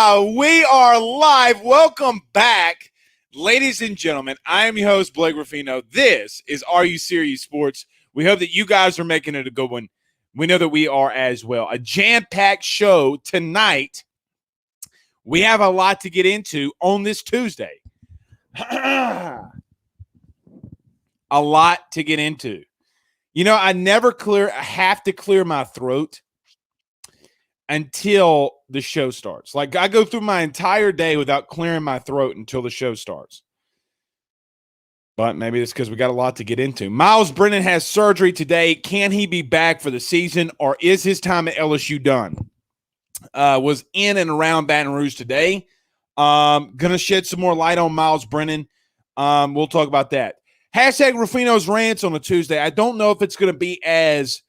We are live. Welcome back, ladies and gentlemen. I am your host, Blake Ruffino. This is Are You Serious Sports. We hope that you guys are making it a good one. We know that we are as well. A jam-packed show tonight. We have a lot to get into on this Tuesday. A lot to get into. You know, I have to clear my throat until the show starts. Like, I go through my entire day without clearing my throat until the show starts. But maybe it's because we got a lot to get into. Myles Brennan has surgery today. Can he be back for the season, or is his time at LSU done? Was in and around Baton Rouge today. Gonna shed some more light on Myles Brennan. We'll talk about that. Hashtag Ruffino's Rants on a Tuesday. I don't know if it's going to be as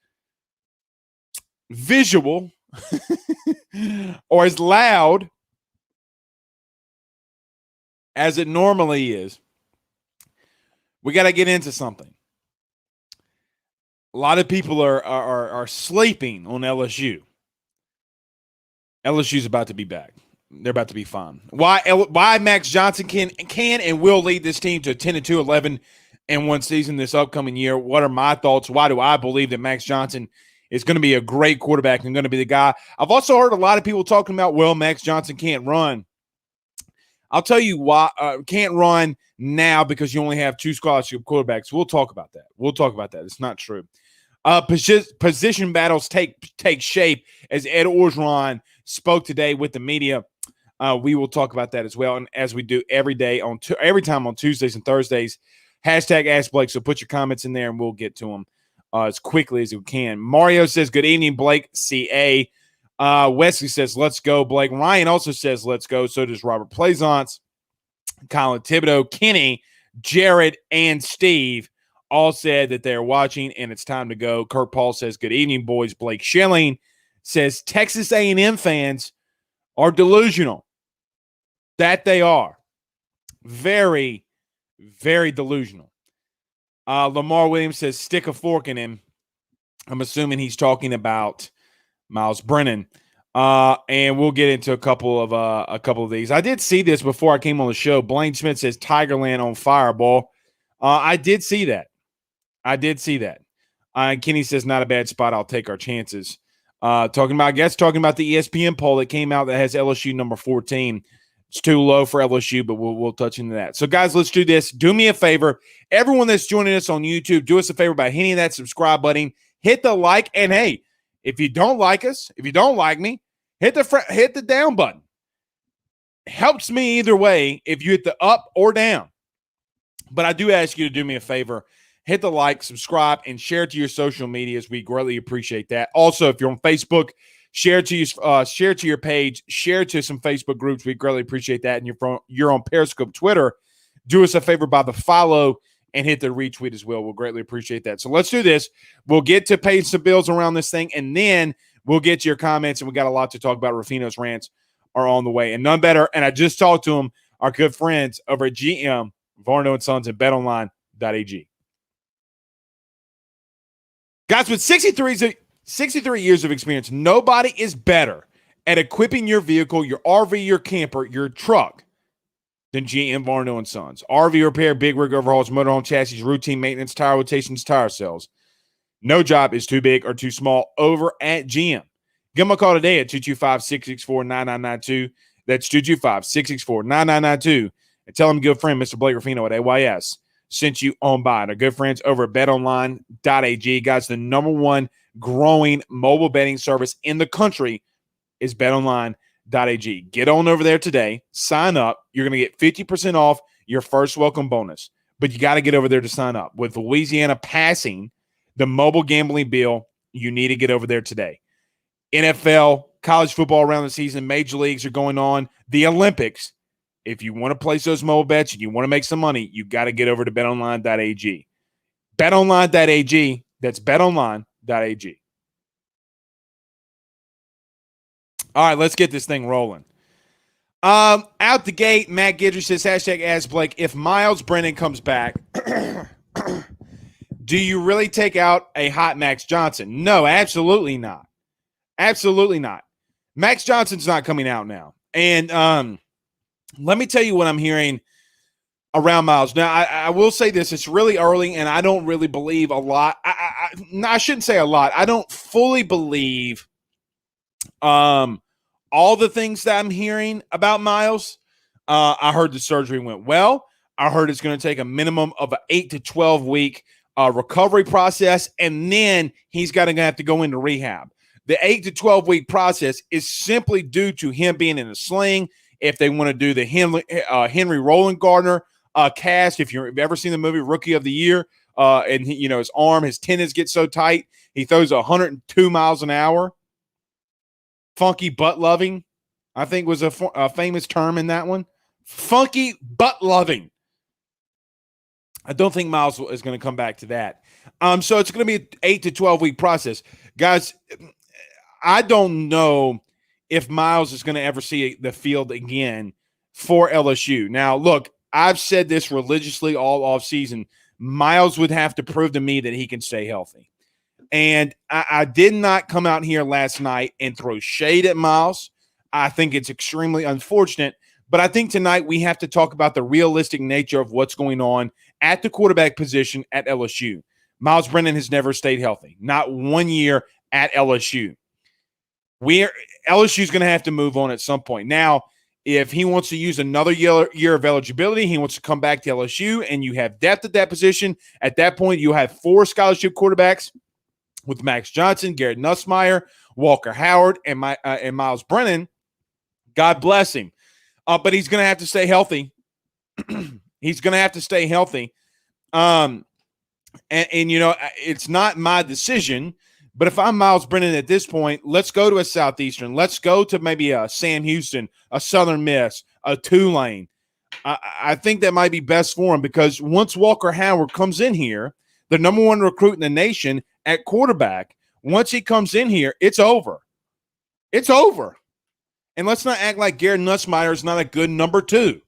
visual or as loud as it normally is. We got to get into something. A lot of people are sleeping on LSU. LSU's about to be back. They're about to be fine. Why Max Johnson can and will lead this team to 10-2, 11-1 season this upcoming year? What are my thoughts? Why do I believe that Max Johnson is going to be a great quarterback and going to be the guy? I've also heard a lot of people talking about, well, Max Johnson can't run. I'll tell you why. Can't run now because you only have two scholarship quarterbacks. We'll talk about that. It's not true. Position battles take shape as Ed Orgeron spoke today with the media. We will talk about that as well, and as we do every time on Tuesdays and Thursdays. Hashtag Ask Blake. So put your comments in there, and we'll get to them as quickly as we can. Mario says, "Good evening, Blake." CA. Wesley says, "Let's go, Blake." Ryan also says, "Let's go." So does Robert Plaisance, Colin Thibodeau, Kenny, Jared, and Steve all said that they're watching and it's time to go. Kurt Paul says, "Good evening, boys." Blake Schilling says, "Texas A&M fans are delusional." That they are. Very, very delusional. Lamar Williams says, "Stick a fork in him." I'm assuming he's talking about Myles Brennan. And we'll get into a couple of these. I did see this before I came on the show. Blaine Smith says Tigerland on Fireball. I did see that. Kenny says, "Not a bad spot. I'll take our chances." Talking about the ESPN poll that came out that has LSU number 14. It's too low for LSU, but we'll touch into that. So, guys, let's do this. Do me a favor. Everyone that's joining us on YouTube, do us a favor by hitting that subscribe button. Hit the like. And, hey, if you don't like us, if you don't like me, hit the down button. Helps me either way if you hit the up or down. But I do ask you to do me a favor. Hit the like, subscribe, and share it to your social medias. We greatly appreciate that. Also, if you're on Facebook, share to your page, share to some Facebook groups. We greatly appreciate that. And you're on Periscope, Twitter, do us a favor by the follow and hit the retweet as well. We'll greatly appreciate that. So let's do this. We'll get to paying some bills around this thing, and then we'll get to your comments, and we got a lot to talk about. Ruffino's Rants are on the way, and none better. And I just talked to them, our good friends over at GM, Varno & Sons, and betonline.ag. Guys, with 63 years of experience, nobody is better at equipping your vehicle, your RV, your camper, your truck than GM Varno & Sons. RV repair, big rig overhauls, motorhome chassis, routine maintenance, tire rotations, tire sales. No job is too big or too small over at GM. Give them a call today at 225-664-9992. That's 225-664-9992. And tell them good friend, Mr. Blake Ruffino at AYS, sent you on by. And our good friends over at betonline.ag. Guys, the number one growing mobile betting service in the country is betonline.ag. Get on over there today. Sign up. You're going to get 50% off your first welcome bonus. But you got to get over there to sign up. With Louisiana passing the mobile gambling bill, you need to get over there today. NFL, college football around the season, major leagues are going on, the Olympics. If you want to place those mobile bets and you want to make some money, you got to get over to betonline.ag. Betonline.ag, that's betonline.ag. All right, let's get this thing rolling. Out the gate, Matt Gidry says, hashtag Ask Blake, if Myles Brennan comes back, do you really take out a hot Max Johnson? No, absolutely not. Absolutely not. Max Johnson's not coming out now. And let me tell you what I'm hearing around Myles. Now, I will say this. It's really early, and I don't really believe a lot. No, I shouldn't say a lot. I don't fully believe all the things that I'm hearing about Myles. I heard the surgery went well. I heard it's going to take a minimum of an 8 to 12 week recovery process, and then he's going to have to go into rehab. The 8 to 12 week process is simply due to him being in a sling. If they want to do the Henry Roland Gardner cast, if you've ever seen the movie Rookie of the Year, and his arm, his tendons get so tight, he throws 102 miles an hour. Funky butt loving, I think, was a famous term in that one. Funky butt loving. I don't think Myles is going to come back to that. So it's going to be an 8 to 12 week process. Guys, I don't know if Myles is going to ever see the field again for LSU. Now, look, I've said this religiously all offseason. Myles would have to prove to me that he can stay healthy. And I did not come out here last night and throw shade at Myles. I think it's extremely unfortunate. But I think tonight we have to talk about the realistic nature of what's going on at the quarterback position at LSU. Myles Brennan has never stayed healthy, not 1 year at LSU. LSU is going to have to move on at some point. Now, if he wants to use another year of eligibility, he wants to come back to LSU, and you have depth at that position. At that point, you have 4 scholarship quarterbacks with Max Johnson, Garrett Nussmeier, Walker Howard, and Myles Brennan. God bless him. But he's going to have to stay healthy. He's going to have to stay healthy. And it's not my decision, but if I'm Myles Brennan at this point, let's go to a Southeastern. Let's go to maybe a Sam Houston, a Southern Miss, a Tulane. I think that might be best for him, because once Walker Howard comes in here, the number 1 recruit in the nation at quarterback, once he comes in here, it's over. It's over. And let's not act like Garrett Nussmeier is not a good number 2.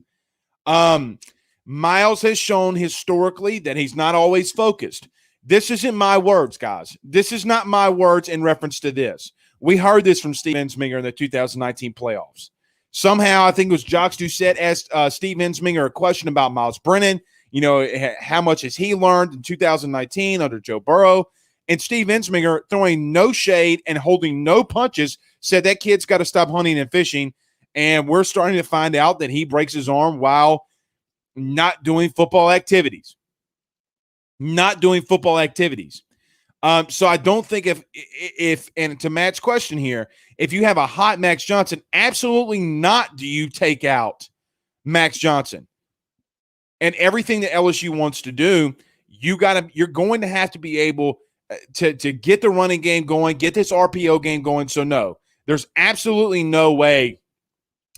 Myles has shown historically that he's not always focused. This isn't my words, guys. This is not my words in reference to this. We heard this from Steve Ensminger in the 2019 playoffs. Somehow, I think it was Jocks Doucette asked Steve Ensminger a question about Myles Brennan. How much has he learned in 2019 under Joe Burrow? And Steve Ensminger, throwing no shade and holding no punches, said that kid's got to stop hunting and fishing. And we're starting to find out that he breaks his arm while not doing football activities. So I don't think if and to Matt's question here, if you have a hot Max Johnson, absolutely not do you take out Max Johnson. And everything that LSU wants to do, you're going to have to be able to get the running game going, get this RPO game going. So no, there's absolutely no way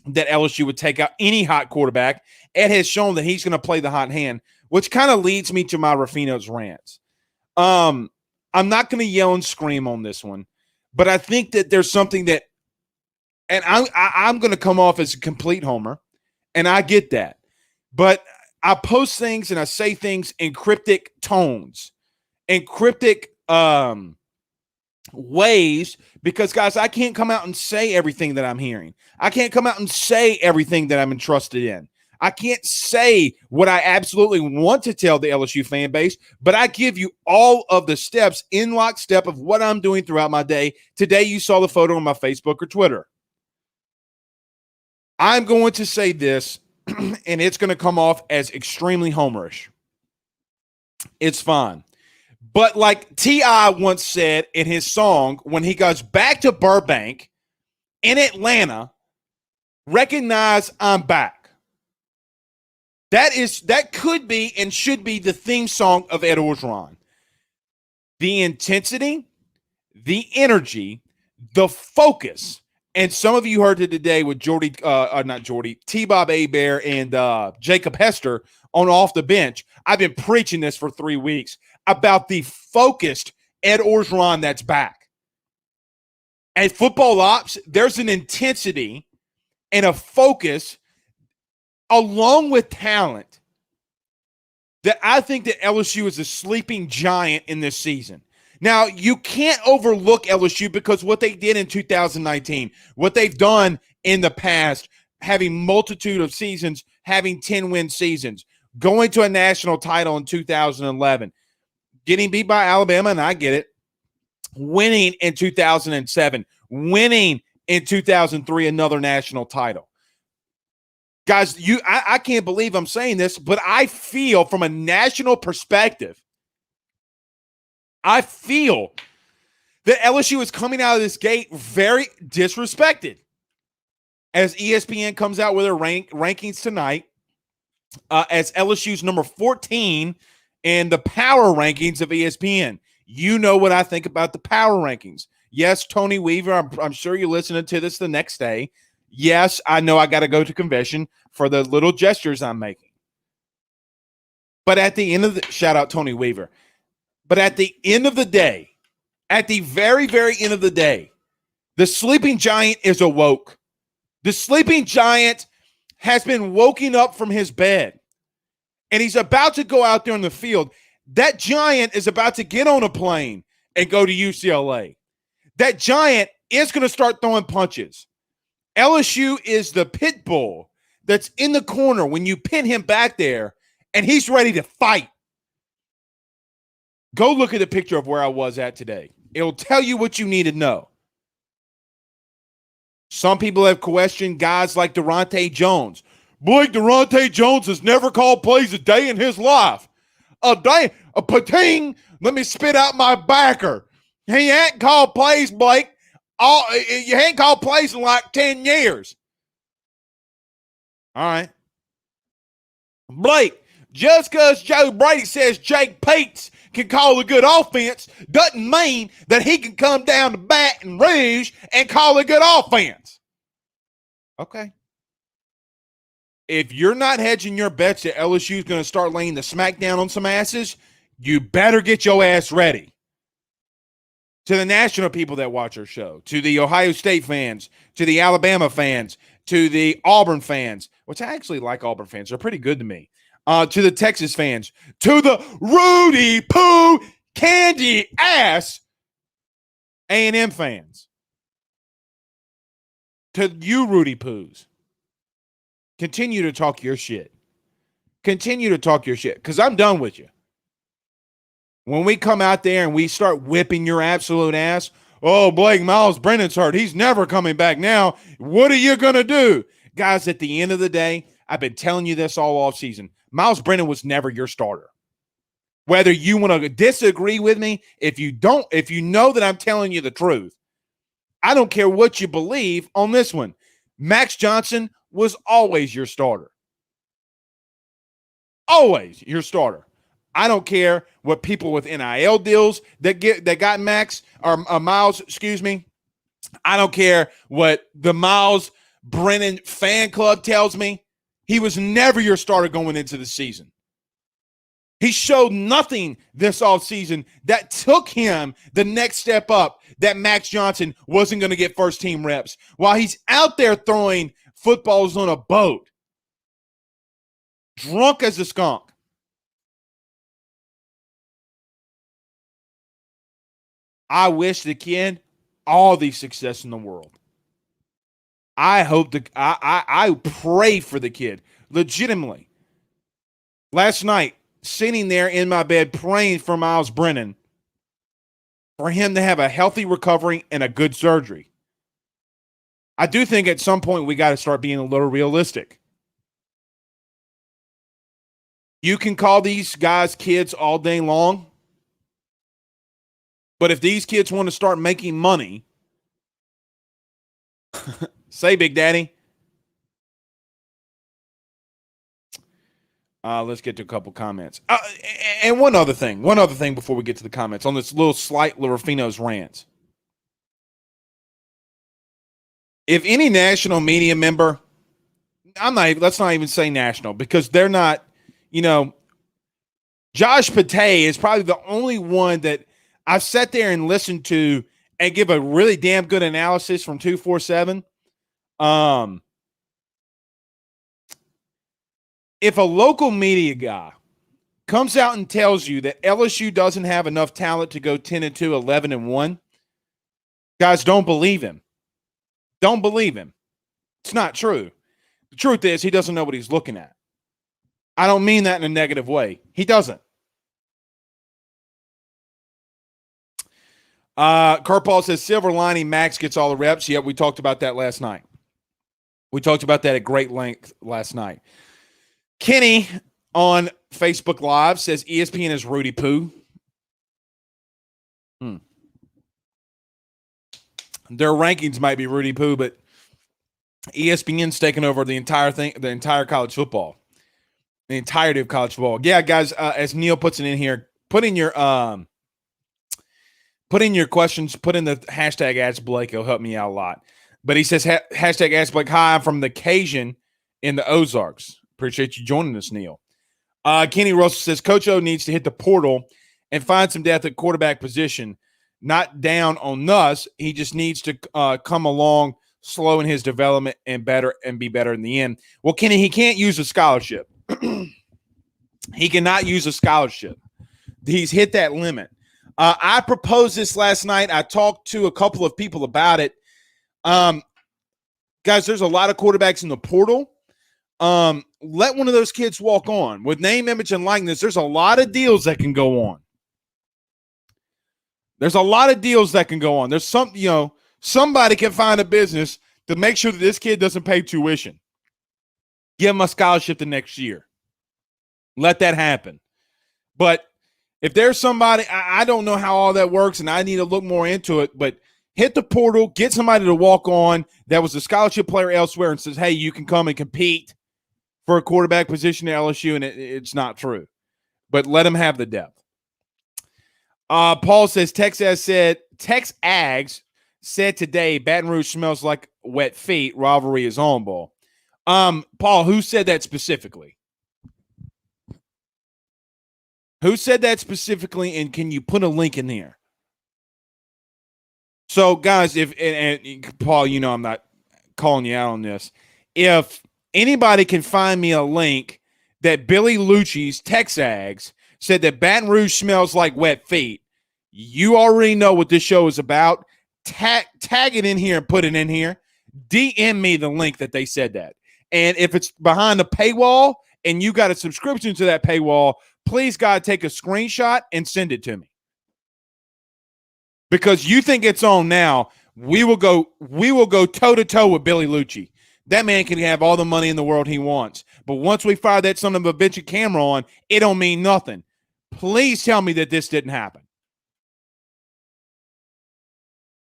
that LSU would take out any hot quarterback. Ed has shown that he's going to play the hot hand, which kind of leads me to my Ruffino's rants. I'm not going to yell and scream on this one, but I think that there's something that, and I'm going to come off as a complete homer, and I get that. But I post things and I say things in cryptic tones, in cryptic ways, because, guys, I can't come out and say everything that I'm hearing. I can't come out and say everything that I'm entrusted in. I can't say what I absolutely want to tell the LSU fan base, but I give you all of the steps in lockstep of what I'm doing throughout my day. Today, you saw the photo on my Facebook or Twitter. I'm going to say this, and it's going to come off as extremely homerish. It's fine. But like T.I. once said in his song, when he goes back to Burbank in Atlanta, recognize I'm back. That could be and should be the theme song of Ed Orgeron. The intensity, the energy, the focus, and some of you heard it today with T-Bob Hebert and Jacob Hester on Off the Bench. I've been preaching this for 3 weeks about the focused Ed Orgeron that's back. At Football Ops, there's an intensity and a focus along with talent that I think that LSU is a sleeping giant in this season. Now, you can't overlook LSU because what they did in 2019, what they've done in the past, having multitude of seasons, having 10-win seasons, going to a national title in 2011, getting beat by Alabama, and I get it, winning in 2007, winning in 2003, another national title. Guys, I can't believe I'm saying this, but I feel from a national perspective, I feel that LSU is coming out of this gate very disrespected. As ESPN comes out with their rankings tonight, as LSU's number 14 in the power rankings of ESPN. You know what I think about the power rankings. Yes, Tony Weaver, I'm sure you're listening to this the next day. Yes, I know I got to go to convention for the little gestures I'm making. But at the end of the – shout out Tony Weaver. But at the end of the day, at the very, very end of the day, the sleeping giant is awoke. The sleeping giant has been woken up from his bed, and he's about to go out there in the field. That giant is about to get on a plane and go to UCLA. That giant is going to start throwing punches. LSU is the pit bull that's in the corner when you pin him back there, and he's ready to fight. Go look at the picture of where I was at today. It'll tell you what you need to know. Some people have questioned guys like Durante Jones. Blake Durante Jones has never called plays a day in his life. A day, a pating, let me spit out my backer. He ain't called plays, Blake. You ain't called plays in like 10 years. All right. Blake, just because Joe Brady says Jake Pates can call a good offense doesn't mean that he can come down to Baton Rouge and call a good offense. Okay. If you're not hedging your bets that LSU is going to start laying the smackdown on some asses, you better get your ass ready. To the national people that watch our show, to the Ohio State fans, to the Alabama fans, to the Auburn fans, which I actually like Auburn fans. They're pretty good to me. To the Texas fans, to the Rudy Poo candy ass A&M fans, to you Rudy Poos, continue to talk your shit. Continue to talk your shit, because I'm done with you. When we come out there and we start whipping your absolute ass, oh, Blake Myles, Brennan's hurt. He's never coming back now. What are you going to do? Guys, at the end of the day, I've been telling you this all offseason. Myles Brennan was never your starter. Whether you want to disagree with me, if you know that I'm telling you the truth, I don't care what you believe on this one. Max Johnson was always your starter. Always your starter. I don't care what people with NIL deals that got Max or Myles, excuse me. I don't care what the Myles Brennan fan club tells me. He was never your starter going into the season. He showed nothing this offseason that took him the next step up that Max Johnson wasn't going to get first-team reps while he's out there throwing footballs on a boat. Drunk as a skunk. I wish the kid all the success in the world. I hope I pray for the kid, legitimately. Last night, sitting there in my bed praying for Myles Brennan, for him to have a healthy recovery and a good surgery. I do think at some point we got to start being a little realistic. You can call these guys kids all day long, but if these kids want to start making money, say, Big Daddy. Let's get to a couple comments. And one other thing before we get to the comments on this little slight Ruffino's rant. If any national media member, let's not even say national, because they're not, Josh Patay is probably the only one that I've sat there and listened to and give a really damn good analysis from 247. If a local media guy comes out and tells you that LSU doesn't have enough talent to go 10-2, 11-1, guys, don't believe him. Don't believe him. It's not true. The truth is, he doesn't know what he's looking at. I don't mean that in a negative way. He doesn't. Kurt Paul says, silver lining, Max gets all the reps. Yeah, we talked about that last night. We talked about that at great length last night. Kenny on Facebook Live says ESPN is Rudy Poo. Their rankings might be Rudy Poo, but ESPN's taking over the entire thing, the entire college football, the entirety of college football. Yeah, guys, as Neil puts it in here, put in your questions, put in the hashtag Ask Blake. It'll help me out a lot. But he says hashtag Ask Blake. Hi, I'm from the Cajun in the Ozarks. Appreciate you joining us, Neil. Kenny Russell says Coach O needs to hit the portal and find some depth at quarterback position. Not down on us. He just needs to come along slow in his development and be better in the end. Well, Kenny, he can't use a scholarship. He cannot use a scholarship. He's hit that limit. I proposed this last night. I talked to a couple of people about it. Guys, there's a lot of quarterbacks in the portal. Let one of those kids walk on. With name, image, and likeness, there's a lot of deals that can go on. There's a lot of deals that can go on. There's somebody can find a business to make sure that this kid doesn't pay tuition. Give him a scholarship the next year. Let that happen. But if there's somebody, I don't know how all that works, and I need to look more into it, but hit the portal, get somebody to walk on that was a scholarship player elsewhere and says, hey, you can come and compete for a quarterback position at LSU, and it's not true. But let them have the depth. Paul says, Tex Ags said today, Baton Rouge smells like wet feet. Rivalry is on, ball. Paul, who said that specifically? Who said that specifically, and can you put a link in there? So, guys, and Paul, I'm not calling you out on this. If anybody can find me a link that Billy Lucci's Texags said that Baton Rouge smells like wet feet, you already know what this show is about. Tag it in here and put it in here. DM me the link that they said that. And if it's behind a paywall and you got a subscription to that paywall, please, God, take a screenshot and send it to me. Because you think it's on now, we will go toe-to-toe with Billy Lucci. That man can have all the money in the world he wants. But once we fire that son of a bitch camera on, it don't mean nothing. Please tell me that this didn't happen.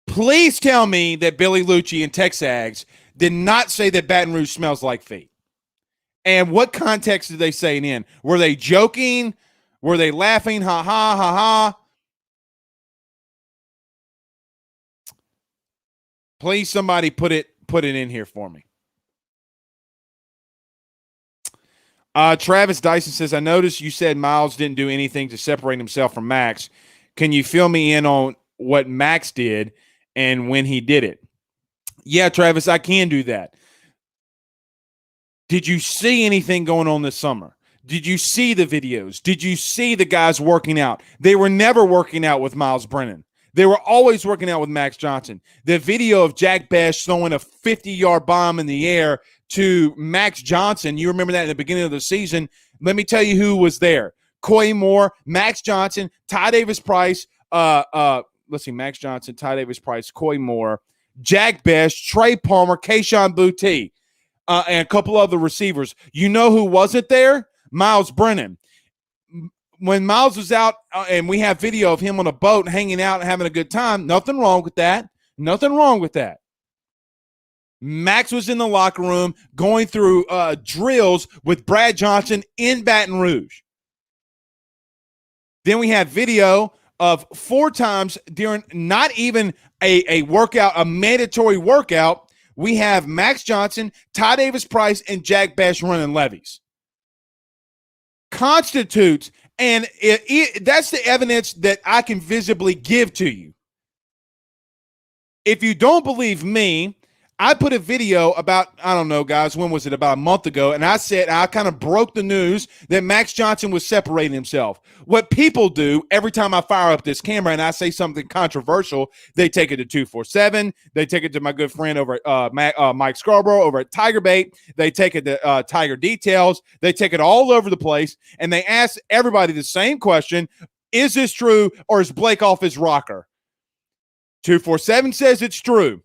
Please tell me that Billy Lucci and Texags did not say that Baton Rouge smells like feet. And what context did they say it in? Were they joking? Were they laughing? Ha, ha, ha, ha. Please, somebody put it in here for me. Travis Dyson says, I noticed you said Myles didn't do anything to separate himself from Max. Can you fill me in on what Max did and when he did it? Yeah, Travis, I can do that. Did you see anything going on this summer? Did you see the videos? Did you see the guys working out? They were never working out with Myles Brennan. They were always working out with Max Johnson. The video of Jack Bech throwing a 50-yard bomb in the air to Max Johnson, you remember that in the beginning of the season. Let me tell you who was there. Coy Moore, Max Johnson, Ty Davis-Price, Max Johnson, Ty Davis-Price, Coy Moore, Jack Bech, Trey Palmer, Kayshon Boutte, and a couple other receivers. You know who wasn't there? Myles Brennan. When Myles was out and we have video of him on a boat hanging out and having a good time, nothing wrong with that. Nothing wrong with that. Max was in the locker room going through drills with Brad Johnson in Baton Rouge. Then we have video of 4 times during not even a workout, a mandatory workout. We have Max Johnson, Ty Davis-Price, and Jack Bech running levies. Constitutes, and that's the evidence that I can visibly give to you. If you don't believe me, I put a video about, I don't know, guys, when was it? About a month ago. And I said, I kind of broke the news that Max Johnson was separating himself. What people do every time I fire up this camera and I say something controversial, they take it to 247. They take it to my good friend over at Mike Scarborough over at Tiger Bait. They take it to Tiger Details. They take it all over the place. And they ask everybody the same question. Is this true, or is Blake off his rocker? 247 says it's true.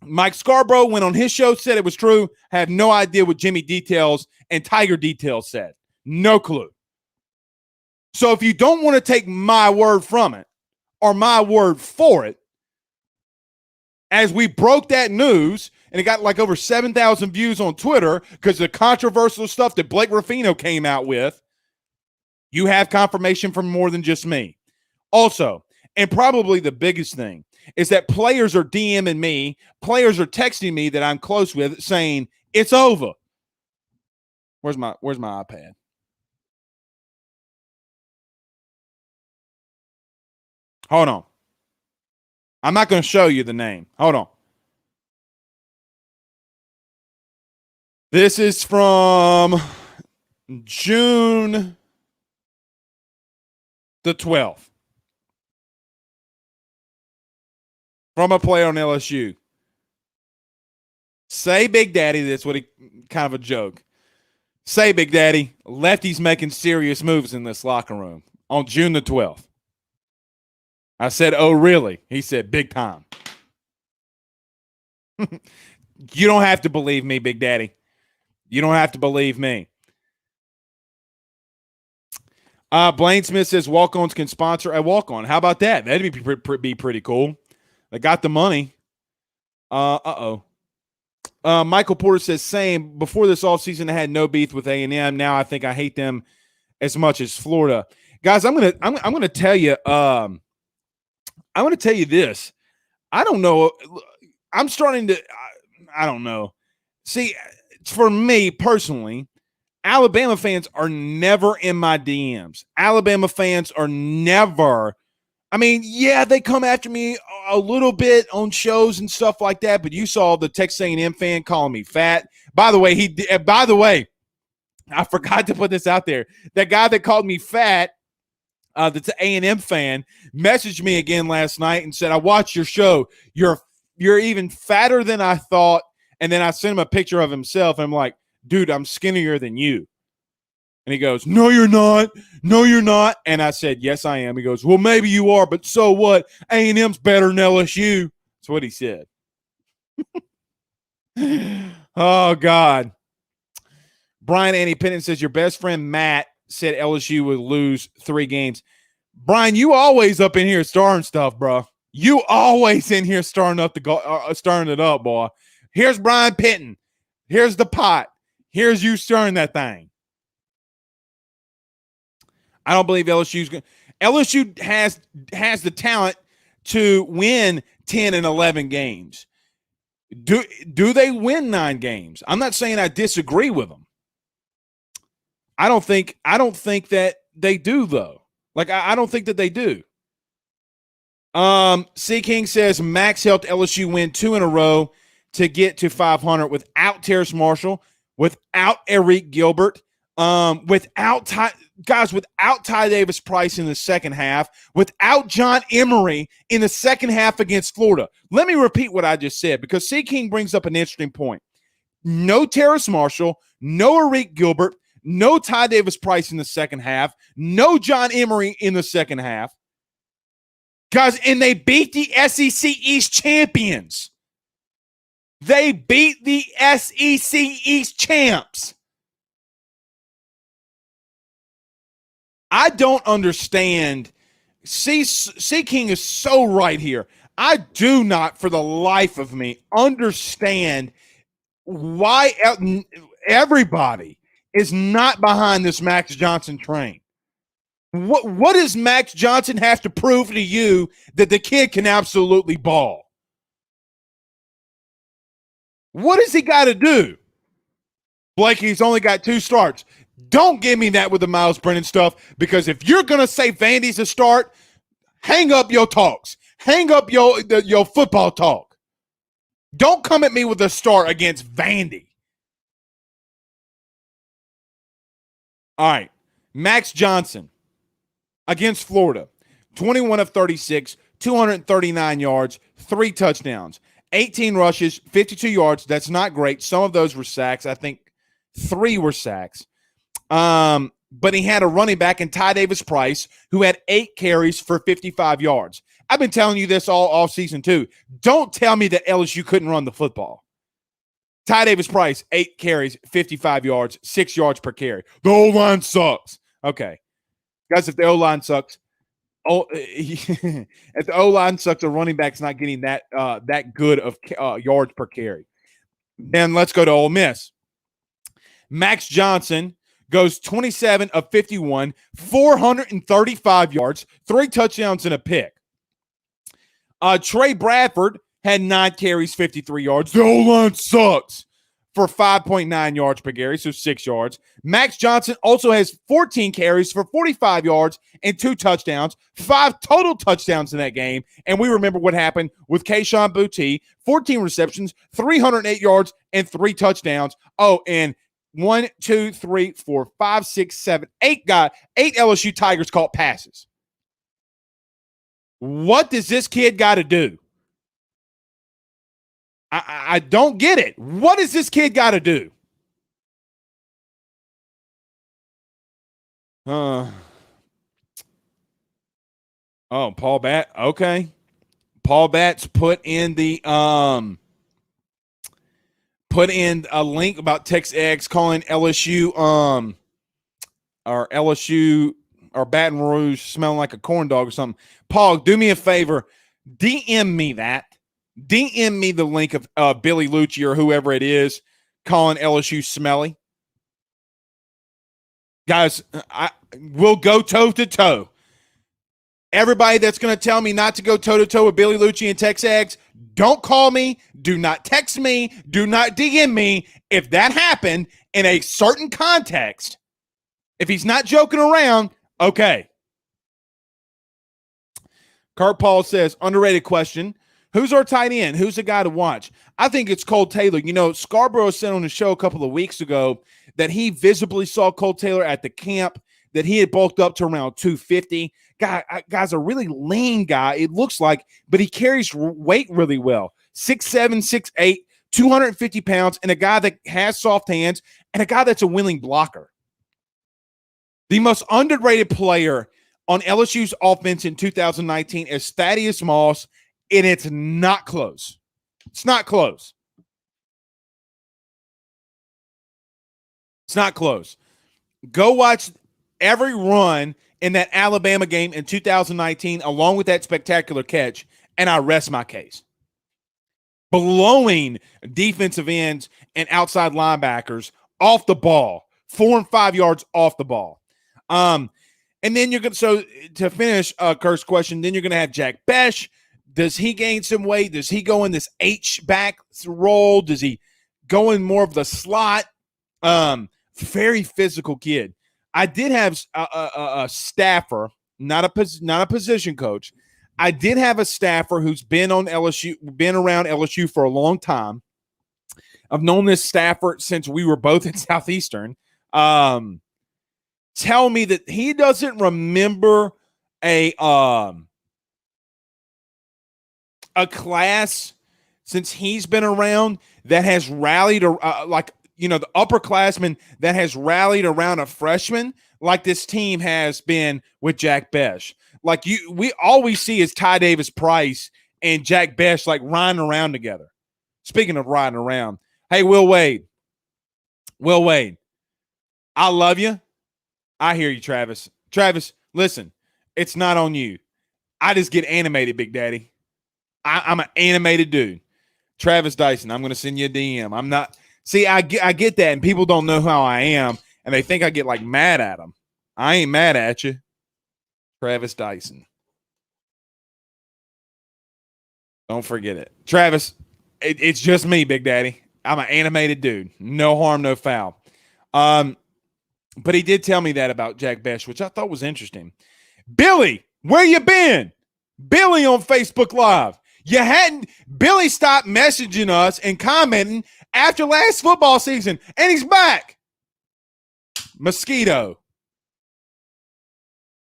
Mike Scarborough went on his show, said it was true. Have no idea what Jimmy Details and Tiger Details said. No clue. So if you don't want to take my word from it or my word for it, as we broke that news, and it got like over 7,000 views on Twitter because of the controversial stuff that Blake Ruffino came out with, you have confirmation from more than just me. Also, and probably the biggest thing, is that players are DMing me, players are texting me that I'm close with saying, it's over. Where's my iPad? Hold on. I'm not going to show you the name. Hold on. This is from June the 12th. From a player on LSU. Say, Big Daddy, that's what he kind of a joke. Say, Big Daddy, Lefty's making serious moves in this locker room on June the 12th. I said, oh, really? He said, big time. You don't have to believe me, Big Daddy. You don't have to believe me. Blaine Smith says walk-ons can sponsor a walk-on. How about that? That'd be pretty cool. They got the money. Michael Porter says, same. Before this offseason, I had no beef with A&M. Now I think I hate them as much as Florida. Guys, I'm gonna tell you. I'm gonna tell you this. I don't know. I'm starting to. I don't know. See, for me personally, Alabama fans are never in my DMs. Alabama fans are never. I mean, yeah, they come after me a little bit on shows and stuff like that, but you saw the Texas A&M fan calling me fat. By the way, I forgot to put this out there. That guy that called me fat, that's an A&M fan, messaged me again last night and said, I watched your show. You're even fatter than I thought. And then I sent him a picture of himself, and I'm like, dude, I'm skinnier than you. And he goes, no, you're not. No, you're not. And I said, yes, I am. He goes, well, maybe you are, but so what? A&M's better than LSU. That's what he said. Oh, God. Brian Annie Pennant says, your best friend Matt said LSU would lose 3 games. Brian, you always up in here starring stuff, bro. You always in here stirring it up, boy. Here's Brian Penton. Here's the pot. Here's you stirring that thing. I don't believe LSU's going. LSU has the talent to win 10 and 11 games. Do they win 9 games? I'm not saying I disagree with them. I don't think that they do, though. Like, I don't think that they do. C King says Max helped LSU win 2 in a row to get to 500 without Terrace Marshall, without Eric Gilbert, without Ty Davis Price in the second half, without John Emery in the second half against Florida. Let me repeat what I just said, because C King brings up an interesting point. No Terrace Marshall, no Eric Gilbert, no Ty Davis Price in the second half, no John Emery in the second half. Guys, and they beat the SEC East champions. They beat the SEC East champs. I don't understand. C King is so right here. I do not, for the life of me, understand why everybody is not behind this Max Johnson train. What does Max Johnson have to prove to you that the kid can absolutely ball? What does he got to do? Blake, he's only got 2 starts. Don't give me that with the Myles Brennan stuff, because if you're going to say Vandy's a start, hang up your talks. Hang up your football talk. Don't come at me with a start against Vandy. All right. Max Johnson against Florida. 21 of 36, 239 yards, 3 touchdowns, 18 rushes, 52 yards. That's not great. Some of those were sacks. I think 3 were sacks. But he had a running back in Ty Davis Price who had 8 carries for 55 yards. I've been telling you this all season too. Don't tell me that LSU couldn't run the football. Ty Davis Price, 8 carries, 55 yards, 6 yards per carry. The O-line sucks. Okay. Guys, if the O-line sucks, if the O-line sucks, the running back's not getting that good of yards per carry. Then let's go to Ole Miss. Max Johnson goes 27 of 51, 435 yards, 3 touchdowns and a pick. Trey Bradford had 9 carries, 53 yards. The O-line sucks for 5.9 yards per carry, so 6 yards. Max Johnson also has 14 carries for 45 yards and 2 touchdowns, 5 total touchdowns in that game. And we remember what happened with Kayshon Boutte, 14 receptions, 308 yards, and 3 touchdowns. Oh, and 1, 2, 3, 4, 5, 6, 7, 8 LSU Tigers caught passes. What does this kid got to do? I don't get it. What does this kid got to do? Oh, Paul Bat. Okay. Paul Bat's put in a link about Texas X calling LSU or Baton Rouge smelling like a corn dog or something. Paul, do me a favor. DM me that. DM me the link of Billy Lucci or whoever it is calling LSU smelly. Guys, we'll go toe-to-toe. Everybody that's going to tell me not to go toe-to-toe with Billy Lucci and Texas, don't call me. Do not text me. Do not DM me. If that happened in a certain context, if he's not joking around, okay. Kurt Paul says, underrated question. Who's our tight end? Who's the guy to watch? I think it's Cole Taylor. You know, Scarborough said on the show a couple of weeks ago that he visibly saw Cole Taylor at the camp, that he had bulked up to around 250. Guy's a really lean guy, it looks like, but he carries weight really well. 6'7", 6'8", 250 pounds, and a guy that has soft hands, and a guy that's a willing blocker. The most underrated player on LSU's offense in 2019 is Thaddeus Moss, and it's not close. It's not close. It's not close. Go watch every run in that Alabama game in 2019 along with that spectacular catch, and I rest my case. Blowing defensive ends and outside linebackers off the ball, 4 and 5 yards off the ball. And then you're going to, so to finish Kurt's question, then you're going to have Jack Besh. Does he gain some weight? Does he go in this H-back role? Does he go in more of the slot? Very physical kid. I did have a staffer, not a position coach. I did have a staffer who's been on LSU, been around LSU for a long time. I've known this staffer since we were both at Southeastern. Tell me that he doesn't remember a class since he's been around that has rallied the upperclassmen that has rallied around a freshman like this team has been with Jack Besh. We always see is Ty Davis Price and Jack Besh like riding around together. Speaking of riding around, hey, Will Wade, I love you. I hear you, Travis. Travis, listen, it's not on you. I just get animated, Big Daddy. I'm an animated dude. Travis Dyson, I'm going to send you a DM. I'm not – see, I get that, and people don't know how I am, and they think I get, like, mad at them. I ain't mad at you. Travis Dyson. Don't forget it. Travis, it's just me, Big Daddy. I'm an animated dude. No harm, no foul. But he did tell me that about Jack Besh, which I thought was interesting. Billy, where you been? Billy on Facebook Live. You hadn't. Billy stopped messaging us and commenting after last football season, and he's back. Mosquito.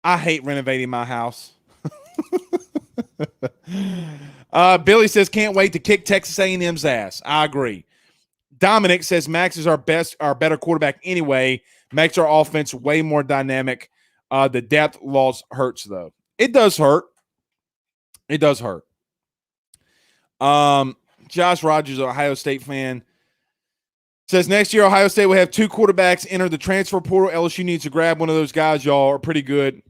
I hate renovating my house. Billy says, can't wait to kick Texas A&M's ass. I agree. Dominic says, Max is our better quarterback anyway. Makes our offense way more dynamic. The depth loss hurts, though. It does hurt. It does hurt. Josh Rogers, Ohio State fan, says next year Ohio State will have 2 quarterbacks enter the transfer portal. LSU needs to grab one of those guys. Y'all are pretty good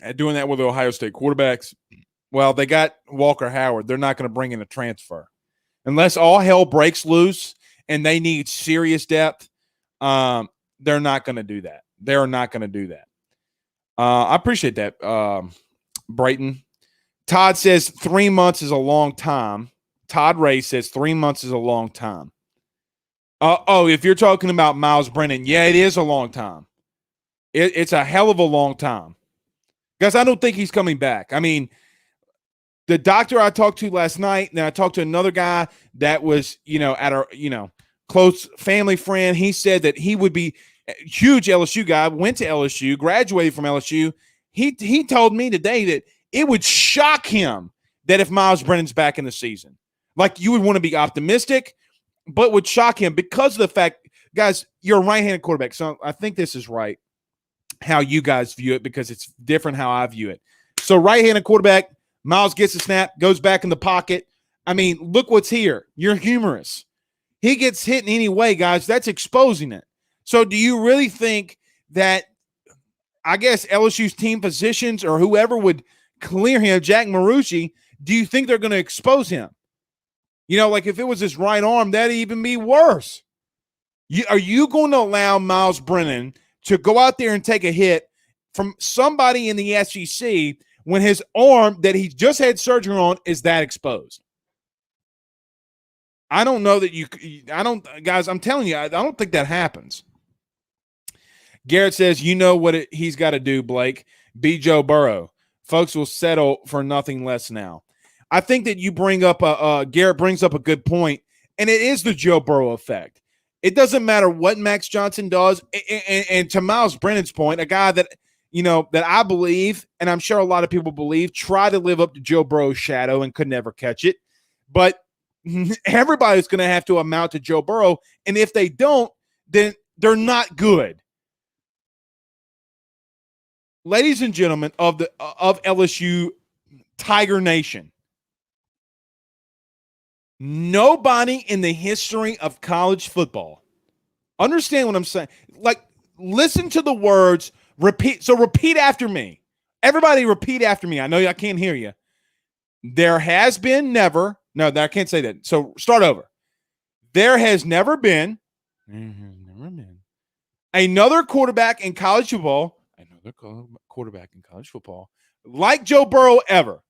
at doing that with the Ohio State quarterbacks. Well, they got Walker Howard. They're not going to bring in a transfer. Unless all hell breaks loose and they need serious depth, they're not going to do that. They're not going to do that. I appreciate that, Brayton. Todd says 3 months is a long time. Todd Ray says 3 months is a long time. If you're talking about Myles Brennan, yeah, it is a long time. It's a hell of a long time. Guys, I don't think he's coming back. I mean, the doctor I talked to last night, then I talked to another guy that was, at our, close family friend. He said that he would be a huge LSU guy, went to LSU, graduated from LSU. He told me today that it would shock him that if Myles Brennan's back in the season. Like, you would want to be optimistic, but would shock him because of the fact, guys, you're a right-handed quarterback. So I think this is right, how you guys view it, because it's different how I view it. So right-handed quarterback, Myles gets a snap, goes back in the pocket. I mean, look what's here. You're humorous. He gets hit in any way, guys. That's exposing it. So do you really think that, I guess, LSU's team physicians or whoever would clear him, Jack Marucci, do you think they're going to expose him? Like if it was his right arm, that'd even be worse. Are you going to allow Myles Brennan to go out there and take a hit from somebody in the SEC when his arm that he just had surgery on is that exposed? I don't know that guys, I'm telling you, I don't think that happens. Garrett says, what he's got to do, Blake. Be Joe Burrow. Folks will settle for nothing less now. I think that you bring up Garrett brings up a good point, and it is the Joe Burrow effect. It doesn't matter what Max Johnson does, and to Myles Brennan's point, a guy that that I believe, and I'm sure a lot of people believe, tried to live up to Joe Burrow's shadow and could never catch it. But everybody's going to have to amount to Joe Burrow, and if they don't, then they're not good. Ladies and gentlemen of LSU Tiger Nation, nobody in the history of college football, understand what I'm saying? Like, listen to the words, repeat. So repeat after me. Everybody repeat after me. I know I can't hear you. There has been never. No, I can't say that. So start over. There has never been another quarterback in college football. Another quarterback in college football like Joe Burrow ever.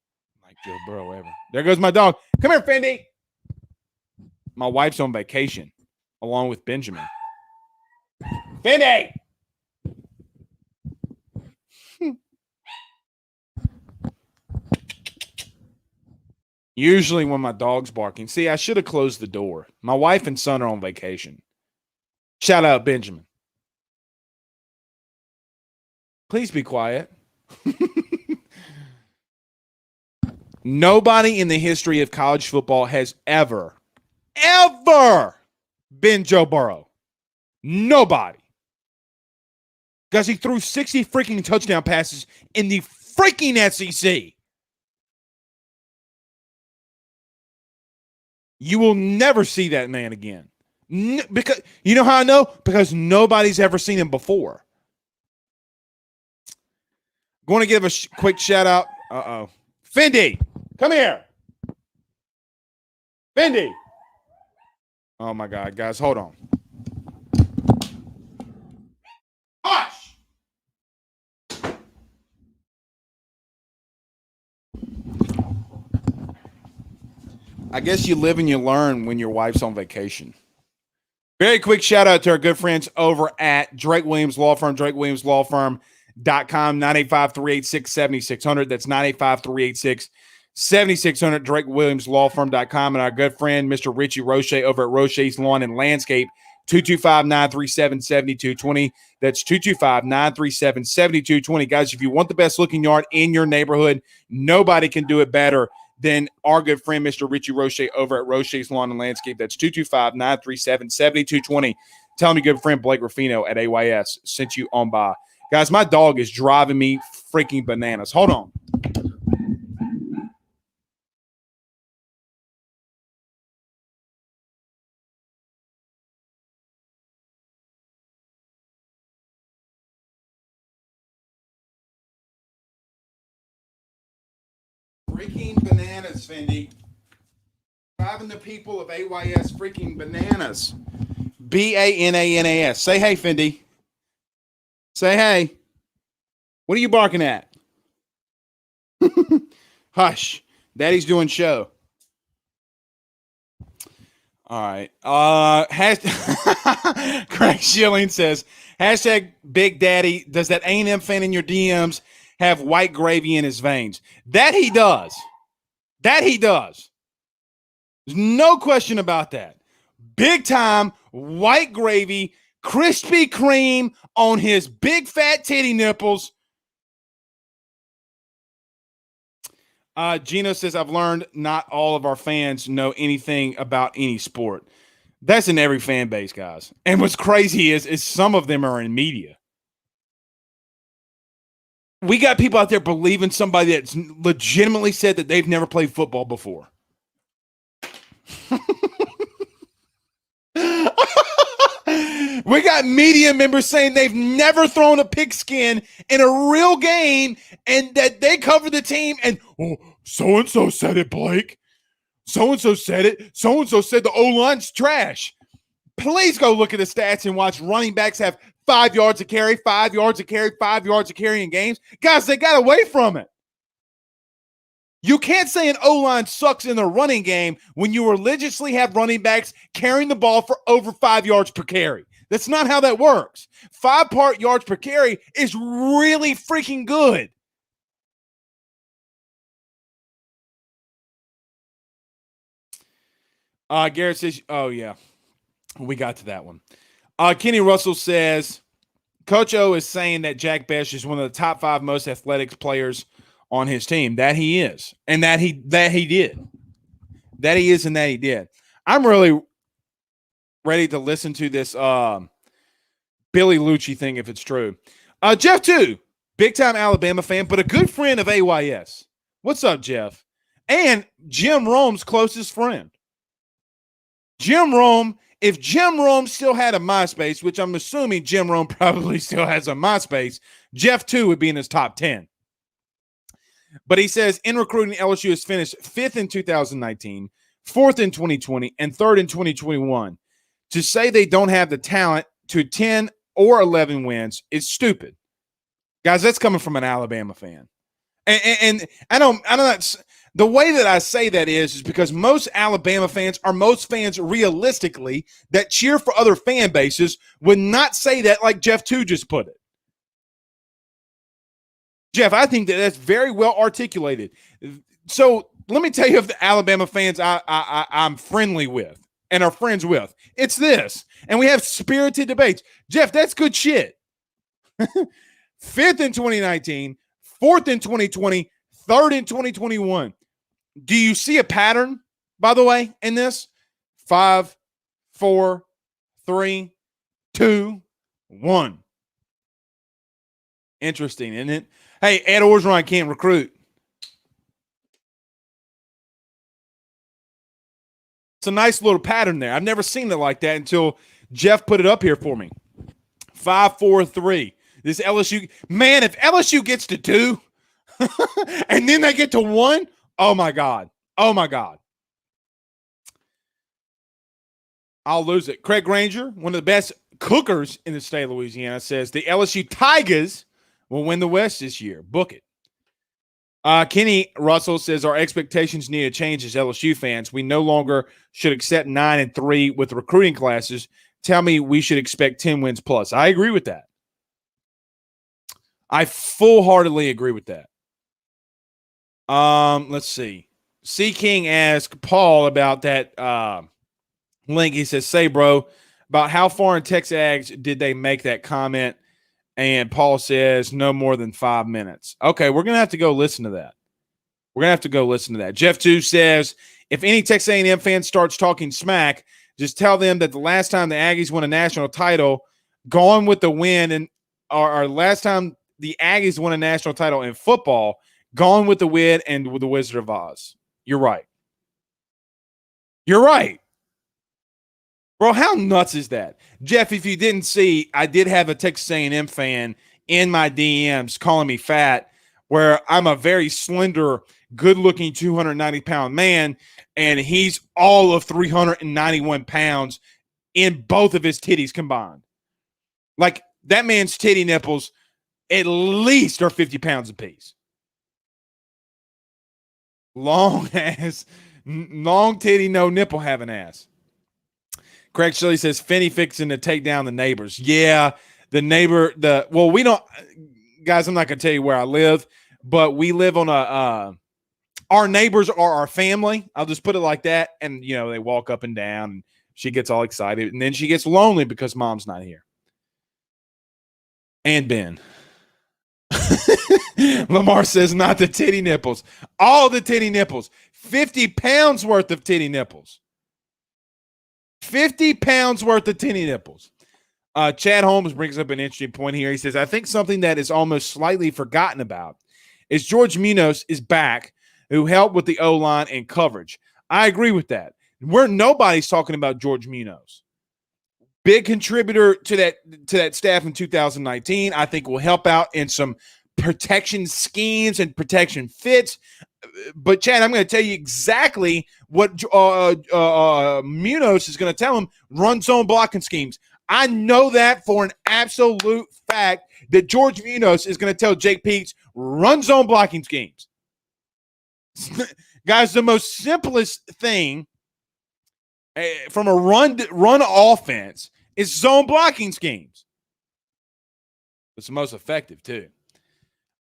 Like Joe Burrow ever. There goes my dog. Come here, Fendi. My wife's on vacation along with Benjamin. Fendi. Usually when my dog's barking. See, I should have closed the door. My wife and son are on vacation. Shout out Benjamin. Please be quiet. Nobody in the history of college football has ever been Joe Burrow. Nobody. Because he threw 60 freaking touchdown passes in the freaking SEC. You will never see that man again. Because you know how I know? Because nobody's ever seen him before. Going to give a quick shout out. Fendi, come here. Fendi. Oh my God, guys, hold on. Hush. I guess you live and you learn when your wife's on vacation. Very quick shout out to our good friends over at Drake Williams Law Firm, drakewilliamslawfirm.com, 985-386-7600. That's 7600 DrakeWilliamsLawFirm.com, and our good friend, Mr. Richie Roche over at Roche's Lawn and Landscape, 225-937-7220. That's 225-937-7220. Guys, if you want the best looking yard in your neighborhood, nobody can do it better than our good friend, Mr. Richie Roche over at Roche's Lawn and Landscape. That's 225-937-7220. Tell me good friend Blake Ruffino at AYS sent you on by. Guys, my dog is driving me freaking bananas. Hold on. Freaking bananas, Fendi. Driving the people of AYS freaking bananas. Bananas. Say hey, Fendi. Say hey. What are you barking at? Hush. Daddy's doing show. All right. Craig Schilling says, hashtag Big Daddy, does that A&M fan in your DMs have white gravy in his veins? That he does. That he does. There's no question about that. Big time white gravy, Krispy Kreme on his big fat titty nipples. Gino says, I've learned not all of our fans know anything about any sport. That's in every fan base, guys. And what's crazy is some of them are in media. We got people out there believing somebody that's legitimately said that they've never played football before. We got media members saying they've never thrown a pigskin in a real game and that they cover the team and, oh, so-and-so said it, Blake. So-and-so said it. So-and-so said the O-line's trash. Please go look at the stats and watch running backs have 5 yards to carry, 5 yards to carry, 5 yards to carry in games. Guys, they got away from it. You can't say an O-line sucks in the running game when you religiously have running backs carrying the ball for over 5 yards per carry. That's not how that works. 5 yards per carry is really freaking good. Garrett says, oh, yeah. We got to that one. Kenny Russell says, Coach O is saying that Jack Bech is one of the top 5 most athletic players on his team. That he is. And that he did. That he is and that he did. I'm really ready to listen to this Billy Lucci thing if it's true. Jeff, too. Big-time Alabama fan, but a good friend of AYS. What's up, Jeff? And Jim Rome's closest friend. Jim Rome, if Jim Rome still had a MySpace, which I'm assuming Jim Rome probably still has a MySpace, Jeff, too, would be in his top 10. But he says, in recruiting, LSU has finished 5th in 2019, 4th in 2020, and 3rd in 2021. To say they don't have the talent to 10 or 11 wins is stupid. Guys, that's coming from an Alabama fan. And I don't the way that I say that is because most Alabama fans or most fans realistically that cheer for other fan bases would not say that like Jeff 2 just put it. Jeff, I think that that's very well articulated. So let me tell you of the Alabama fans I'm friendly with and are friends with. It's this. And we have spirited debates. Jeff, that's good shit. 5th in 2019, 4th in 2020, 3rd in 2021. Do you see a pattern, by the way, in this? 5, 4, 3, 2, 1. Interesting, isn't it? Hey, Ed Orgeron can't recruit. It's a nice little pattern there. I've never seen it like that until Jeff put it up here for me. 5, 4, 3. This LSU, man, if LSU gets to 2 and then they get to 1, oh my God. Oh my God. I'll lose it. Craig Granger, one of the best cookers in the state of Louisiana, says the LSU Tigers will win the West this year. Book it. Kenny Russell says our expectations need to change as LSU fans. We no longer should accept 9-3 with recruiting classes. Tell me we should expect 10 wins plus. I agree with that. I full-heartedly agree with that. Let's see. C King asked Paul about that link. He says, "Say, bro, about how far in Texas Ags did they make that comment?" And Paul says, "No more than 5 minutes." Okay, we're gonna have to go listen to that. Jeff 2 says, "If any Texas A&M fan starts talking smack, just tell them that the last time the Aggies won a national title, gone with the win, and or last time the Aggies won a national title in football, gone with the win and with the Wizard of Oz." You're right. You're right. Bro, how nuts is that? Jeff, if you didn't see, I did have a Texas A&M fan in my DMs calling me fat, where I'm a very slender, good-looking 290-pound man, and he's all of 391 pounds in both of his titties combined. Like, that man's titty nipples at least are 50 pounds apiece. Long ass, long titty, no nipple having ass. Craig Shelley says Finney fixing to take down the neighbors. Yeah, we don't, guys. I'm not gonna tell you where I live, but we live on our neighbors are our family. I'll just put it like that. And they walk up and down. And she gets all excited, and then she gets lonely because mom's not here. And Ben. Lamar says not the titty nipples, all the titty nipples, 50 pounds worth of titty nipples. 50 pounds worth of titty nipples. Chad Holmes brings up an interesting point here. He says, I think something that is almost slightly forgotten about is George Munoz is back, who helped with the O-line and coverage. I agree with that. Nobody's talking about George Munoz. Big contributor to that staff in 2019. I think will help out in some protection schemes and protection fits. But Chad, I'm going to tell you exactly what Munoz is going to tell him. Run zone blocking schemes. I know that for an absolute fact that George Munoz is going to tell Jake Peets run zone blocking schemes. Guys, the most simplest thing from a run offense is zone blocking schemes. It's the most effective too.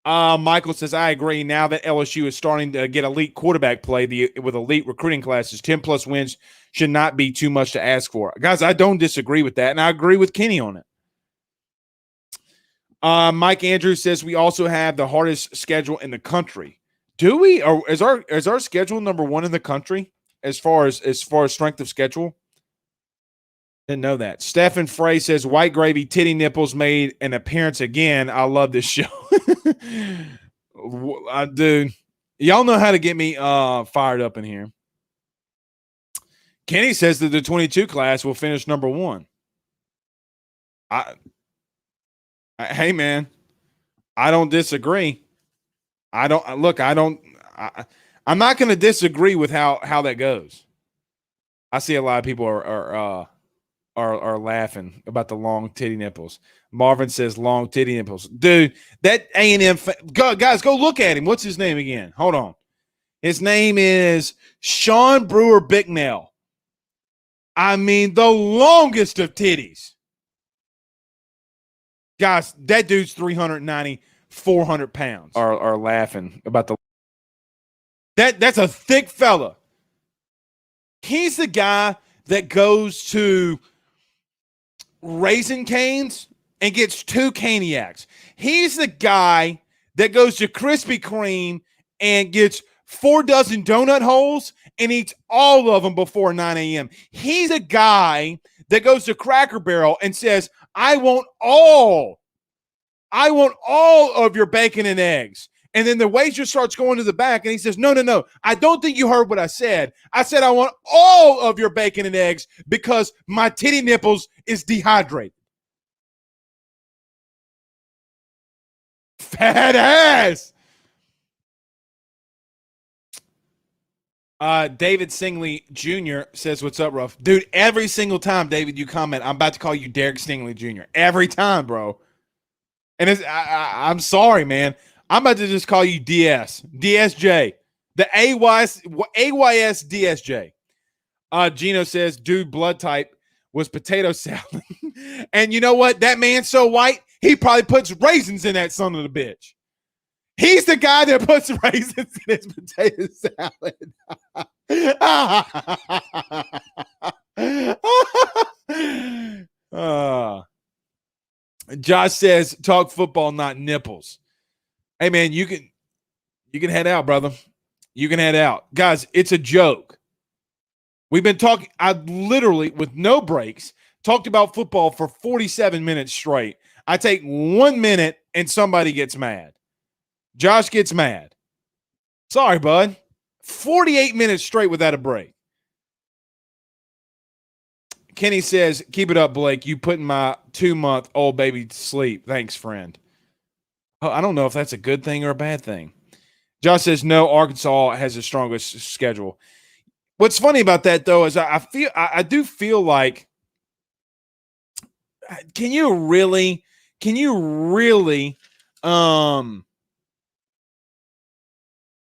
Michael says, I agree. Now that LSU is starting to get elite quarterback play with elite recruiting classes, 10-plus wins should not be too much to ask for. Guys, I don't disagree with that, and I agree with Kenny on it. Mike Andrews says we also have the hardest schedule in the country. Do we? Or is our schedule number one in the country as far as strength of schedule? Didn't know that. Stephen Frey says White Gravy Titty Nipples made an appearance again. I love this show. Dude, y'all know how to get me fired up in here. Kenny says that the 22 class will finish number one. Hey man, I don't disagree. I'm not going to disagree with how that goes. I see a lot of people are laughing about the long titty nipples. Marvin says long titty nipples. Dude, that A&M guys, go look at him. What's his name again? Hold on. His name is Sean Brewer Bicknell. I mean, the longest of titties. Guys, that dude's 390, 400 pounds. Are laughing about that's a thick fella. He's the guy that goes to Raising Cane's and gets 2 caniacs. He's the guy that goes to Krispy Kreme and gets 4 dozen donut holes and eats all of them before 9 a.m. He's a guy that goes to Cracker Barrel and says, I want all of your bacon and eggs. And then the waiter starts going to the back and he says, no. I don't think you heard what I said. I said, I want all of your bacon and eggs because my titty nipples is dehydrated. Fat ass. David Stingley Jr. says, what's up, Ruff? Dude, every single time, David, you comment, I'm about to call you Derek Stingley Jr. Every time, bro. And I'm sorry, man. I'm about to just call you DSJ. The AYS DSJ. Gino says, dude, blood type was potato salad. And you know what? That man's so white, he probably puts raisins in that son of a bitch. He's the guy that puts raisins in his potato salad. Josh says, talk football, not nipples. Hey, man, you can head out, brother. You can head out. Guys, it's a joke. We've been talking, I literally, with no breaks, talked about football for 47 minutes straight. I take 1 minute and somebody gets mad. Josh gets mad. Sorry, bud. 48 minutes straight without a break. Kenny says, keep it up, Blake. You putting my 2-month-old baby to sleep. Thanks, friend. Oh, I don't know if that's a good thing or a bad thing. Josh says, no, Arkansas has the strongest schedule. What's funny about that, though, is I do feel like, can you really,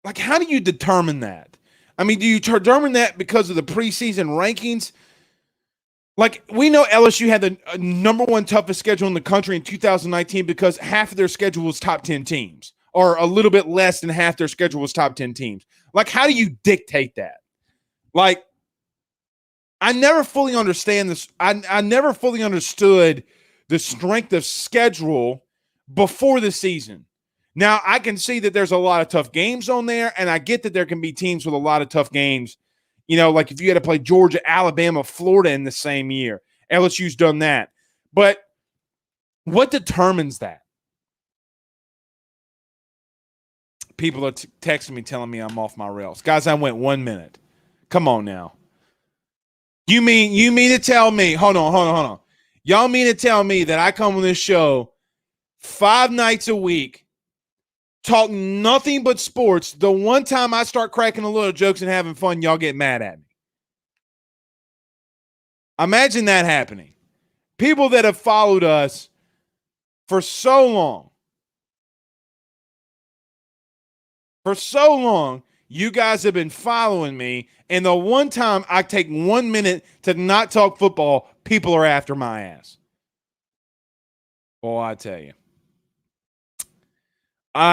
like, how do you determine that? I mean, do you determine that because of the preseason rankings? Like, we know LSU had the number one toughest schedule in the country in 2019 because half of their schedule was top 10 teams, or a little bit less than half their schedule was top 10 teams. Like, how do you dictate that? Like, I never fully understand this. I never fully understood the strength of schedule before the season. Now, I can see that there's a lot of tough games on there, and I get that there can be teams with a lot of tough games. You know, like if you had to play Georgia, Alabama, Florida in the same year. LSU's done that. But what determines that? People are texting me telling me I'm off my rails. Guys, I went 1 minute. Come on now. You mean to tell me, hold on. Y'all mean to tell me that I come on this show 5 nights a week, talk nothing but sports. The one time I start cracking a little jokes and having fun, y'all get mad at me. Imagine that happening. People that have followed us for so long. You guys have been following me, and the one time I take 1 minute to not talk football, people are after my ass. Boy, I tell you.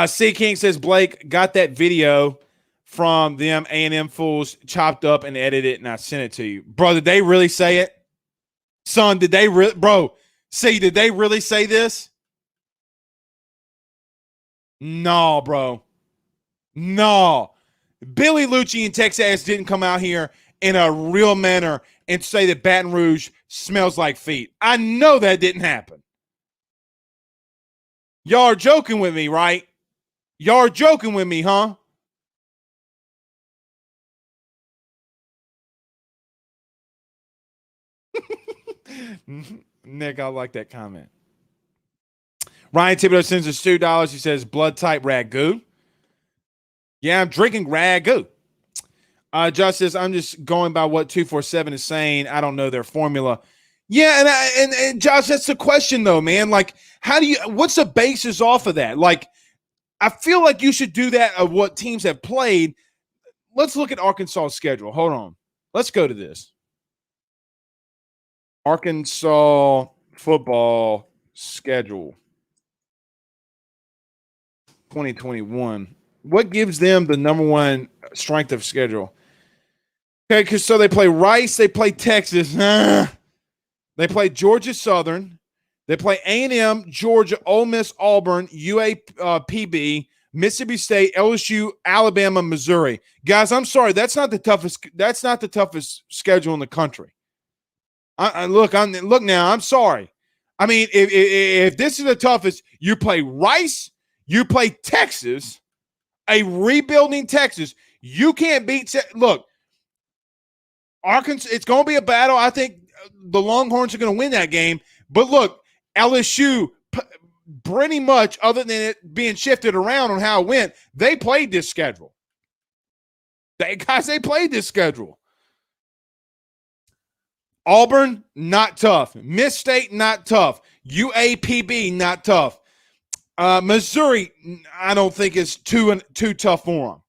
C. King says, Blake, got that video from them A&M fools chopped up and edited, and I sent it to you. Bro, did they really say it? Son, did they really? Bro, see, did they really say this? No, bro. No. Billy Lucci and Texas didn't come out here in a real manner and say that Baton Rouge smells like feet. I know that didn't happen. Y'all are joking with me, right? Y'all are joking with me, huh? Nick, I like that comment. Ryan Thibodeau sends us $2. He says, blood type ragu. Yeah, I'm drinking ragu. Josh says, I'm just going by what 247 is saying. I don't know their formula. Yeah, and Josh, that's the question, though, man. Like, what's the basis off of that? Like, I feel like you should do that of what teams have played. Let's look at Arkansas' schedule. Hold on. Let's go to this. Arkansas football schedule 2021. What gives them the number one strength of schedule? Okay, because so they play Rice, they play Texas, they play Georgia Southern, they play A&M, Georgia, Ole Miss, Auburn, UAPB, Mississippi State, LSU, Alabama, Missouri. Guys, I'm sorry, that's not the toughest schedule in the country. Look now, I'm sorry. I mean, if this is the toughest, you play Rice, you play Texas, a rebuilding Texas. You can't beat. Look, Arkansas, it's going to be a battle. I think the Longhorns are going to win that game. But look, LSU, pretty much, other than it being shifted around on how it went, they played this schedule. They played this schedule. Auburn, not tough. Miss State, not tough. UAPB, not tough. Missouri, I don't think is too tough for them.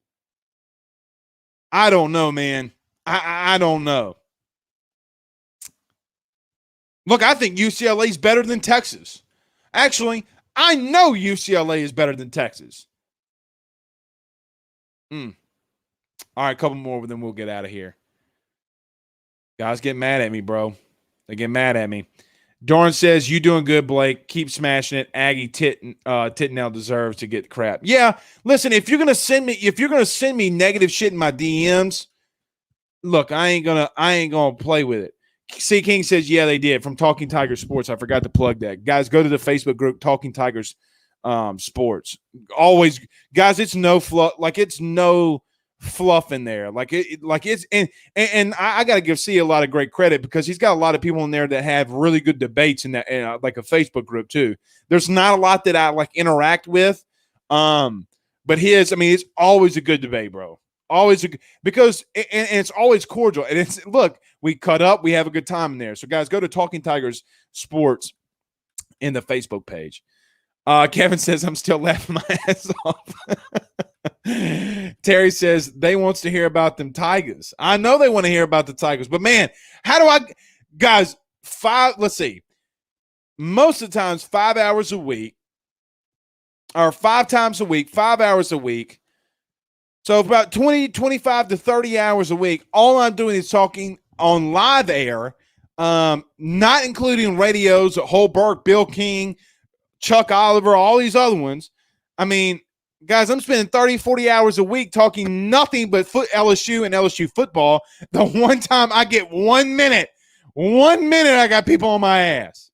I don't know, man. I don't know. Look, I think UCLA is better than Texas. Actually, I know UCLA is better than Texas. Mm. All right, a couple more, then we'll get out of here. Guys get mad at me, bro. They get mad at me. Dorn says, you doing good, Blake. Keep smashing it. Aggie Tittenell deserves to get crap. Yeah, listen, if you're gonna send me negative shit in my DMs, look, I ain't gonna play with it. C King says, yeah, they did. From Talking Tigers Sports. I forgot to plug that. Guys, go to the Facebook group, Talking Tigers Sports. Always, guys, it's no fluff in there. And I got to give C a lot of great credit because he's got a lot of people in there that have really good debates in that, like a Facebook group too. There's not a lot that I like interact with. But it's always a good debate, bro. Always because it's always cordial. And it's look, we cut up, we have a good time in there. So guys, go to Talking Tigers Sports in the Facebook page. Kevin says I'm still laughing my ass off. Terry says they wants to hear about them Tigers. I know they want to hear about the Tigers, but man, how do I guys let's see. Most of the times 5 hours a week or 5 times a week, 5 hours a week. So about 20, 25 to 30 hours a week, all I'm doing is talking on live air, not including radios, Holberg, Bill King, Chuck Oliver, all these other ones. I mean, guys, I'm spending 30, 40 hours a week talking nothing but LSU and LSU football. The one time I get 1 minute, I got people on my ass.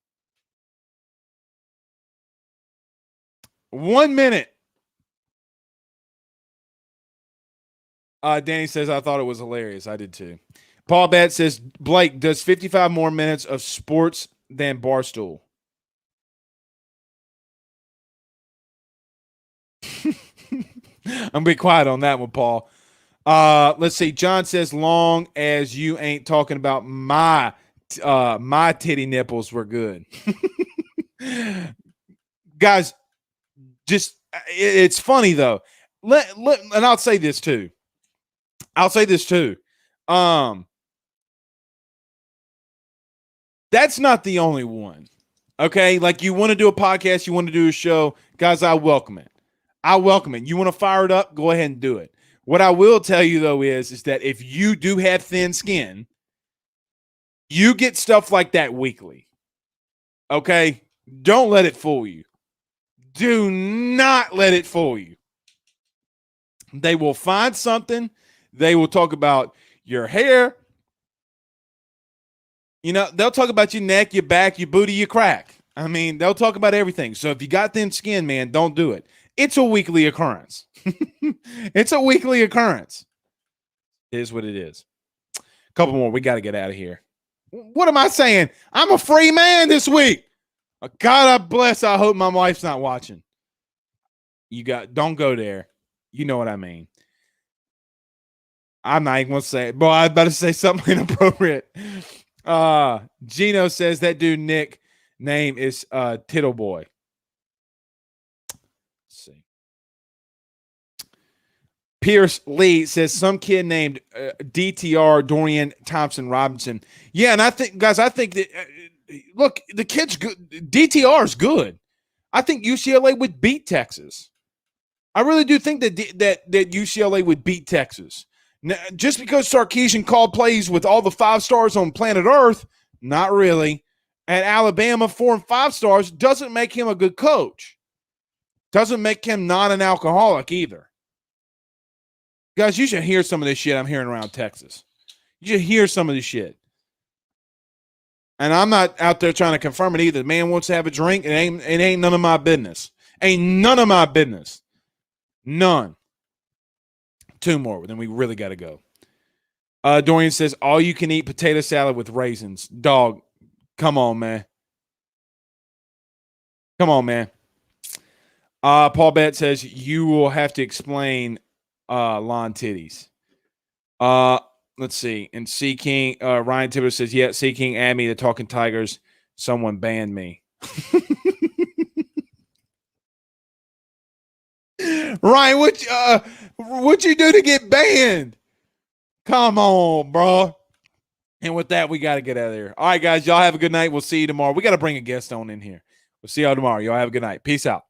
1 minute. Danny says, I thought it was hilarious. I did too. Paul Batt says, Blake, does 55 more minutes of sports than Barstool? I'm going to be quiet on that one, Paul. Let's see. John says, long as you ain't talking about my titty nipples were good. Guys, just it's funny, though. And I'll say this, too. That's not the only one. Okay? Like, you want to do a podcast, you want to do a show, guys, I welcome it. You want to fire it up? Go ahead and do it. What I will tell you, though, is that if you do have thin skin, you get stuff like that weekly. Okay? Don't let it fool you. Do not let it fool you. They will find something. They will talk about your hair. You know, they'll talk about your neck, your back, your booty, your crack. I mean, they'll talk about everything. So if you got thin skin, man, don't do it. It's a weekly occurrence. It's a weekly occurrence. It is what it is. A couple more. We got to get out of here. What am I saying? I'm a free man this week. God, I bless. I hope my wife's not watching. Don't go there. You know what I mean. I'm not even going to say it. Boy, I was about to say something inappropriate. Gino says that dude Nick name is Tittle Boy. Let's see. Pierce Lee says some kid named DTR Dorian Thompson Robinson. Yeah, and I think that look, the kid's good. DTR is good. I think UCLA would beat Texas. I really do think that UCLA would beat Texas. Now, just because Sarkisian called plays with all the 5 stars on planet Earth, not really. At Alabama, 4 and 5 stars doesn't make him a good coach. Doesn't make him not an alcoholic either. Guys, you should hear some of this shit I'm hearing around Texas. You should hear some of this shit. And I'm not out there trying to confirm it either. The man wants to have a drink. It ain't none of my business. Ain't none of my business. None. 2 more, then we really got to go. Dorian says, all you can eat potato salad with raisins. Dog, come on, man. Come on, man. Paul Batt says, you will have to explain lawn titties. Let's see. And C King, Ryan Tibbetts says, yeah, C King, add me to Talking Tigers. Someone banned me. Ryan, what'd you do to get banned? Come on, bro. And with that, we got to get out of here. All right, guys, y'all have a good night. We'll see you tomorrow. We got to bring a guest on in here. We'll see y'all tomorrow. Y'all have a good night. Peace out.